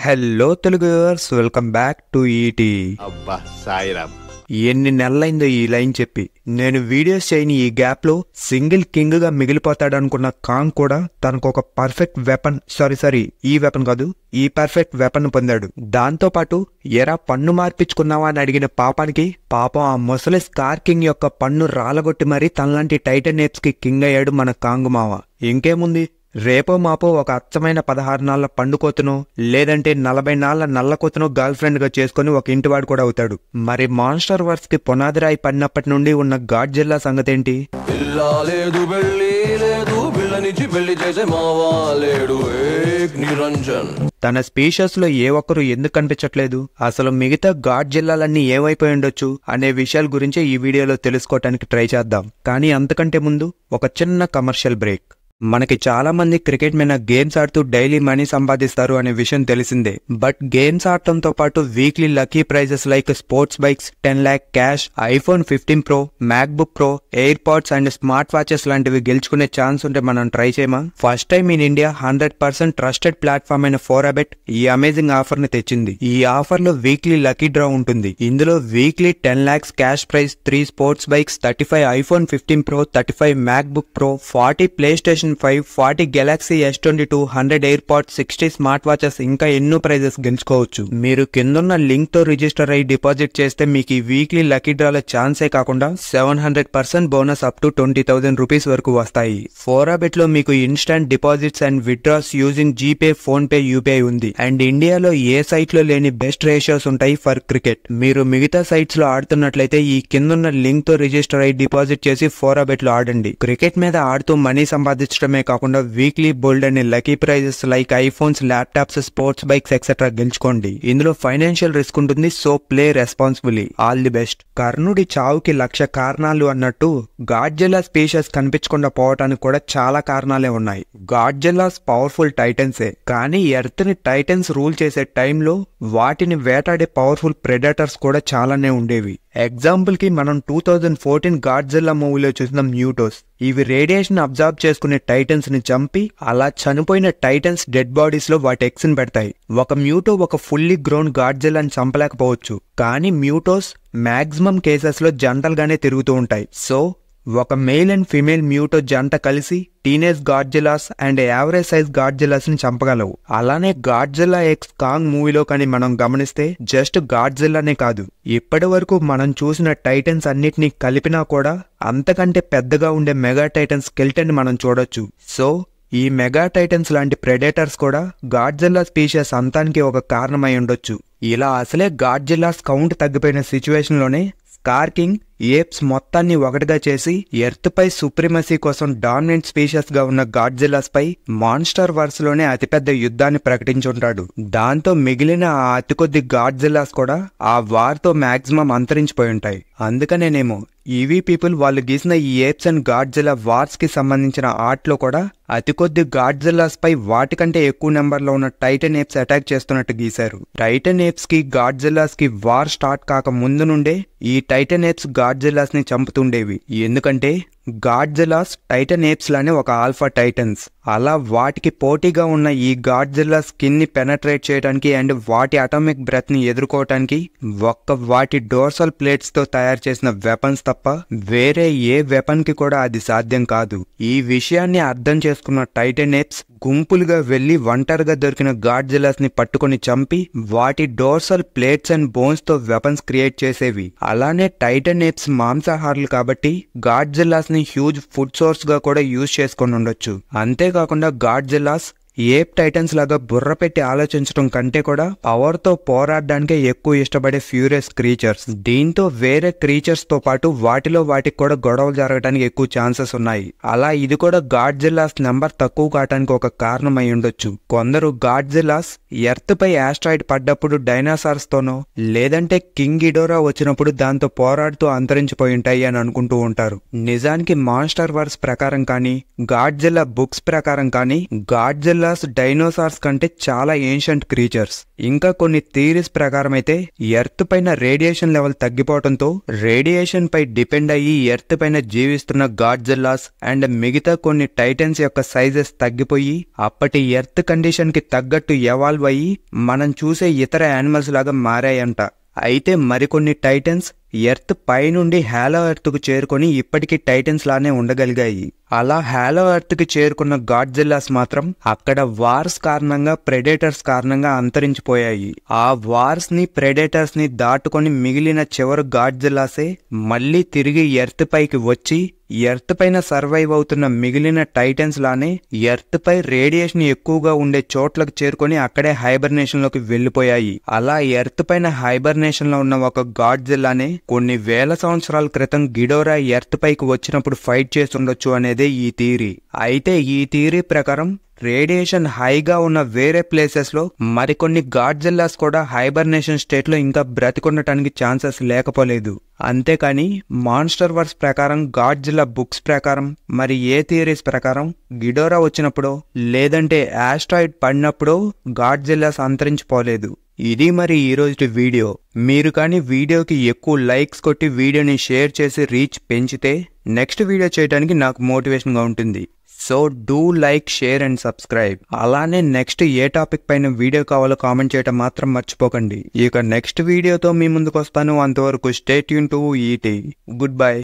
Hello Telugu viewers, welcome back to ET. అబ్బా సాయిరామ్, ఎన్ని నెలలైందో ఈ లైన్ చెప్పి. నేను వీడియోస్ చేయని ఈ గ్యాప్ లో సింగిల్ కింగ్ గా మిగిలిపోతాడనుకున్న కాంగ్ కూడా తనకు ఒక పర్ఫెక్ట్ వెపన్ ఈ పర్ఫెక్ట్ వెపన్ పొందాడు. దాంతో పాటు ఎరా పన్ను మార్పించుకున్నావా అని అడిగిన పాపానికి పాపం ఆ ముసలి స్కార్ కింగ్ యొక్క పన్ను రాలగొట్టి మరీ తనలాంటి టైటన్ ఏప్స్ కి కింగ్ అయ్యాడు మన కాంగ్ మావ. ఇంకేముంది, రేపో మాపో ఒక అచ్చమైన 16 నాళ్ల పండుకోతును లేదంటే 40 నాళ్ల నల్లకోతును గర్ల్ ఫ్రెండ్ గా చేసుకుని ఒక ఇంటివాడు కూడా అవుతాడు. మరి మాన్స్టర్ వర్స్ కి పునాదిరాయి పడినప్పటి నుండి ఉన్న గాడ్జిల్లా సంగతేంటి? తన స్పీషస్ లో ఏ ఒక్కరు ఎందుకు కనిపించట్లేదు, అసలు మిగతా గాడ్జిల్లాలన్నీ ఏమైపోయి ఉండొచ్చు అనే విషయాల గురించి ఈ వీడియోలో తెలుసుకోవటానికి ట్రై చేద్దాం. కానీ అంతకంటే ముందు ఒక చిన్న కమర్షియల్ బ్రేక్. మనకి చాలా మంది క్రికెట్ మీద గేమ్స్ ఆడుతూ డైలీ మనీ సంపాదిస్తారు అనే విషయం తెలిసిందే. బట్ గేమ్స్ ఆడటంతో పాటు weekly lucky prizes like sports bikes, 10 lakh cash, iPhone 15 Pro, MacBook pro, AirPods and smart watches లాంటివి గెలుచుకునే ఛాన్స్ ఉంటే మనం ట్రై చేయమా? First time in India 100% trusted platform అయిన 4abet ఈ అమేజింగ్ ఆఫర్ ని తెచ్చింది. ఈ ఆఫర్ లో వీక్లీ లక్కీ డ్రా ఉంటుంది. ఇందులో weekly 10 lakhs cash prize, 3 sports bikes, 35 iPhone 15 Pro, 35 MacBook Pro, 40 PlayStation 5, 40 Galaxy S22, 100 AirPods, 60 smart watches, ఇంకా ఎన్నో ప్రైజెస్ గెలుచుకోవచ్చు. మీరు కిందున్న లింక్ తో రిజిస్టర్ అయ్యి డిపాజిట్ చేస్తే మీకు ఈ వీక్లీ లక్కీ డ్రాల ఛాన్సే కాకుండా 700% బోనస్ అప్ టు 20,000 రూపీస్ వరకు వస్తాయి. 4abet లో మీకు instant deposits and withdraws using GPay, phone pay, UPI ఉంది. అండ్ ఇండియాలో ఏ సైట్ లో లేని బెస్ట్ రేషియోస్ ఉంటాయి ఫర్ క్రికెట్. మీరు మిగతా సైట్స్ లో ఆడుతున్నట్లయితే ఈ కిందున్న లింక్ తో రిజిస్టర్ అయ్యి డిపాజిట్ చేసి 4abet లో ఆడండి. క్రికెట్ మీద ఆడుతూ మనీ సంపాదించడమే కాకుండా వీక్లీ బోల్డ్ అనే lucky prizes like iPhones, laptops, sports bikes etcetera గెలుచుకోండి. ఇందులో ఫైనాన్షియల్ రిస్క్ ఉంటుంది, so play responsibly. All the best. కర్ణుడి చావుకి 1,00,000 కారణాలు అన్నట్టు గాడ్జిల్లా స్పీషియస్ కనిపించకుండా పోవటానికి కూడా చాలా కారణాలే ఉన్నాయి. గాడ్జిల్లాస్ పవర్ఫుల్ టైటన్సే, కానీ ఎర్త్ ని టైటన్స్ రూల్ చేసే టైంలో వాటిని వేటాడే పవర్ఫుల్ ప్రెడేటర్స్ కూడా చాలానే ఉండేవి. ఎగ్జాంపుల్ కి మనం 2014 గాడ్జిల్లా మూవీలో చూసిన మ్యూటోస్. ఇవి రేడియేషన్ అబ్జార్బ్ చేసుకునే టైటన్స్ ని చంపి అలా చనిపోయిన టైటన్స్ డెడ్ బాడీస్ లో వాటి ఎగ్స్ ని పెడతాయి. ఒక మ్యూటో ఒక ఫుల్లీ గ్రోన్ గాడ్జిల్లాని చంపలేకపోవచ్చు, కానీ మ్యూటోస్ మాక్సిమం కేసెస్ లో జంటల్ గానే తిరుగుతూ ఉంటాయి. సో ఒక మేల్ అండ్ ఫిమేల్ మ్యూటో జంట కలిసి టీనేజ్ గాడ్జిల్లాస్ అండ్ యావరేజ్ సైజ్ గాడ్జిల్లాస్ ని చంపగలవు. అలానే గాడ్జిల్లా ఎక్స్ కాంగ్ మూవీలో కానీ మనం గమనిస్తే జస్ట్ గాడ్జిల్లానే కాదు, ఇప్పటి వరకు మనం చూసిన టైటన్స్ అన్నిటినీ కలిపినా కూడా అంతకంటే పెద్దగా ఉండే మెగా టైటన్ స్కెల్టన్ మనం చూడొచ్చు. సో ఈ మెగా టైటన్స్ లాంటి ప్రెడేటర్స్ కూడా గాడ్జిల్లా స్పీషియస్ అంతానికి ఒక కారణమై ఉండొచ్చు. ఇలా అసలే గాడ్జిల్లాస్ కౌంట్ తగ్గిపోయిన సిచ్యువేషన్ లోనే స్కార్ కింగ్ ఏప్స్ మొత్తాన్ని ఒకటిగా చేసి ఎర్త్ పై సుప్రిమసీ కోసం డామినెంట్ స్పీషియస్ గా ఉన్న గాడ్జిల్లాస్ పై మాన్స్టర్ వర్స్ లోనే అతిపెద్ద యుద్ధాన్ని ప్రకటించుంటాడు. దాంతో మిగిలిన ఆ అతి కొద్ది గాడ్జిల్లాస్ కూడా ఆ వార్ తో మాక్సిమం అంతరించిపోయి ఉంటాయి. అందుకనేనేమో ఈవీ పీపుల్ వాళ్ళు గీసిన ఈ ఏప్స్ అండ్ గాడ్జిల్లా వార్స్ కి సంబంధించిన ఆర్ట్ లో కూడా అతి కొద్ది గాడ్జిల్లాస్ పై వాటికంటే ఎక్కువ నెంబర్ లో ఉన్న టైటన్ ఏప్స్ అటాక్ చేస్తున్నట్టు గీశారు. టైటన్ ఏప్స్ కి గాడ్జిల్లాస్ కి వార్ స్టార్ట్ కాక ముందు నుండే ఈ టైటన్ ఏప్స్ గాడ్జిల్లాస్ ని చంపుతుండేవి. ఎందుకంటే గాడ్జిల్లాస్ టైటన్ ఏప్స్ లానే ఒక ఆల్ఫా టైటన్స్. అలా వాటికి పోటీగా ఉన్న ఈ గాడ్జిల్లా స్కిన్ ని పెనట్రేట్ చేయడానికి అండ్ వాటి అటామిక్ బ్రెత్ ని ఎదుర్కోవటానికి వాటి డోర్సల్ ప్లేట్స్ తో తయారు చేసిన వెపన్స్ తప్ప వేరే ఏ వెపన్ కి కూడా అది సాధ్యం కాదు. ఈ విషయాన్ని అర్థం చేసుకున్న టైటన్ ఏప్స్ గుంపులుగా వెళ్లి ఒంటరిగా దొరికిన గాడ్జిల్లాస్ ని పట్టుకుని చంపి వాటి డోర్సల్ ప్లేట్స్ అండ్ బోన్స్ తో వెపన్స్ క్రియేట్ చేసేవి. అలానే టైటన్ ఏప్స్ మాంసాహారులు కాబట్టి గాడ్జిల్లాస్ ని హ్యూజ్ ఫుడ్ సోర్స్ గా కూడా యూజ్ చేసుకొని ఉండొచ్చు. అంతేకాకుండా గాడ్జిల్లాస్ ఏప్ టైటన్స్ లాగా బుర్ర పెట్టి ఆలోచించడం కంటే కూడా పవర్ తో పోరాడడానికే ఎక్కువ ఇష్టపడే ఫ్యూరియస్ క్రీచర్స్. దీంతో వేరే క్రీచర్స్ తో పాటు వాటికి కూడా గొడవలు జరగడానికి ఎక్కువ ఛాన్సెస్ ఉన్నాయి. అలా ఇది కూడా గాడ్జిల్లాస్ నెంబర్ తక్కువ కావడానికి ఒక కారణం అయి ఉండొచ్చు. కొందరు గాడ్జిల్లాస్ ఎర్త్ పై ఆస్ట్రాయిడ్ పడ్డప్పుడు డైనాసార్స్ తోనో లేదంటే కింగ్ గిడోరా వచ్చినప్పుడు దాంతో పోరాడుతూ అంతరించిపోయి ఉంటాయి అని అనుకుంటూ ఉంటారు. నిజానికి మాన్స్టర్ వర్స్ ప్రకారం కానీ గాడ్జిల్లా బుక్స్ ప్రకారం కానీ గాడ్జిల్లా గాడ్జిల్లాస్ డైనోసార్స్ కంటే చాలా ఏన్షియంట్ క్రీచర్స్. ఇంకా కొన్ని థియరీస్ ప్రకారం అయితే ఎర్త్ పైన రేడియేషన్ లెవెల్ తగ్గిపోవడంతో రేడియేషన్ పై డిపెండ్ అయ్యి ఎర్త్ పైన జీవిస్తున్న గాడ్జిల్లాస్ అండ్ మిగతా కొన్ని టైటన్స్ యొక్క సైజెస్ తగ్గిపోయి అప్పటి ఎర్త్ కండిషన్ కి తగ్గట్టు ఎవాల్వ్ అయ్యి మనం చూసే ఇతర యానిమల్స్ లాగా మారాయంట. అయితే మరికొన్ని టైటన్స్ ఎర్త్ పై నుండి హాలో ఎర్త్ కు చేరుకొని ఇప్పటికీ టైటన్స్ లానే ఉండగలిగాయి. అలా హాలో ఎర్త్ కి చేరుకున్న గాడ్జిల్లాస్ మాత్రం అక్కడ వార్స్ కారణంగా ప్రెడేటర్స్ కారణంగా అంతరించిపోయాయి. ఆ వార్స్ ని ప్రెడేటర్స్ ని దాటుకొని మిగిలిన చివరి గాడ్జిల్లాసే మళ్లీ తిరిగి ఎర్త్ పైకి వచ్చి ఎర్త్ పైన సర్వైవ్ అవుతున్న మిగిలిన టైటన్స్ లానే ఎర్త్ పై రేడియేషన్ ఎక్కువగా ఉండే చోట్లకు చేరుకొని అక్కడే హైబర్నేషన్ లోకి వెళ్లిపోయాయి. అలా ఎర్త్ పైన హైబర్నేషన్ లో ఉన్న ఒక గాడ్జిల్లానే కొన్ని వేల సంవత్సరాల క్రితం గిడోరా ఎర్త్ పైకి వచ్చినప్పుడు ఫైట్ చేస్తుండొచ్చు అనేదే ఈ థియరీ. అయితే ఈ థియరీ ప్రకారం రేడియేషన్ హైగా ఉన్న వేరే ప్లేసెస్ లో మరికొన్ని గాడ్జిల్లాస్ కూడా హైబర్నేషన్ స్టేట్ లో ఇంకా బ్రతికుండటానికి ఛాన్సెస్ లేకపోలేదు. అంతేకాని మాన్స్టర్ వర్స్ ప్రకారం, గాడ్జిల్లా బుక్స్ ప్రకారం, మరి ఏ థియరీస్ ప్రకారం గిడోరా వచ్చినప్పుడు లేదంటే ఆస్ట్రాయిడ్ పడినప్పుడు గాడ్జిల్లాస్ అంతరించిపోలేదు. ఇది మరి ఈ రోజు వీడియో. మీరు కానీ వీడియోకి ఎక్కువ లైక్స్ కొట్టి వీడియోని షేర్ చేసి రీచ్ పెంచితే నెక్స్ట్ వీడియో చేయడానికి నాకు మోటివేషన్ గా ఉంటుంది. So do like, share and subscribe. అలానే నెక్స్ట్ ఏ టాపిక్ పైన వీడియో కావాలో కామెంట్ చేయడం మాత్రం మర్చిపోకండి. ఇక నెక్స్ట్ వీడియోతో మీ ముందుకు వస్తాను. అంతవరకు stay tuned to ET. Good by.